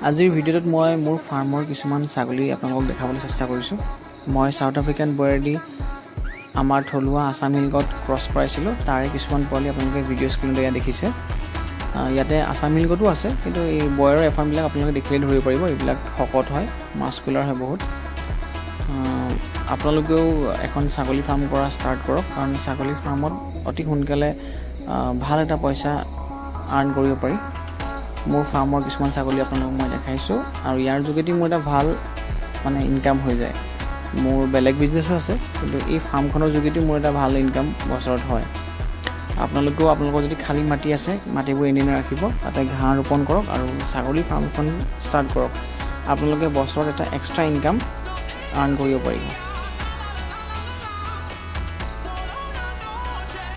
আজিৰ ভিডিঅ'টোত মই মোৰ ফাৰ্মৰ কিছুমান ছাগলী আপোনালোকক দেখাবলৈ চেষ্টা কৰিছোঁ। মই সাউথ আফ্ৰিকান বয়াৰ্ডি আমাৰ থলুৱা আছাম মিল্কত ক্ৰছ কৰাইছিলোঁ, তাৰে কিছুমান পোৱালি আপোনালোকে ভিডিঅ' স্ক্ৰীণত এয়া দেখিছে। ইয়াতে আছাম মিল্কতো আছে, কিন্তু এই বয়াৰৰ এফাৰ্মবিলাক আপোনালোকে দেখিলেই ধৰিব পাৰিব, এইবিলাক শকত হয়, মাস্কুলাৰ হয় বহুত। আপোনালোকেও এখন ছাগলী ফাৰ্ম কৰা ষ্টাৰ্ট কৰক, কাৰণ ছাগলী ফাৰ্মত অতি সোনকালে ভাল এটা পইচা আৰ্ণ কৰিব পাৰি। মোৰ ফাৰ্মৰ কিছুমান ছাগলী আপোনালোকক মই দেখাইছোঁ, আৰু ইয়াৰ যোগেদি মোৰ এটা ভাল ইনকাম হৈ যায়। মোৰ বেলেগ বিজনেছো আছে, কিন্তু এই ফাৰ্মখনৰ যোগেদি মোৰ এটা ভাল ইনকাম বছৰত হয়। আপোনালোকেও আপোনালোকৰ যদি খালী মাটি আছে, মাটিবোৰ এনেই নাৰাখিব, তাতে ঘাঁহ ৰোপণ কৰক আৰু ছাগলী ফাৰ্মখন ষ্টাৰ্ট কৰক। আপোনালোকে বছৰত এটা এক্সট্ৰা ইনকাম আৰ্ণ কৰিব পাৰিব।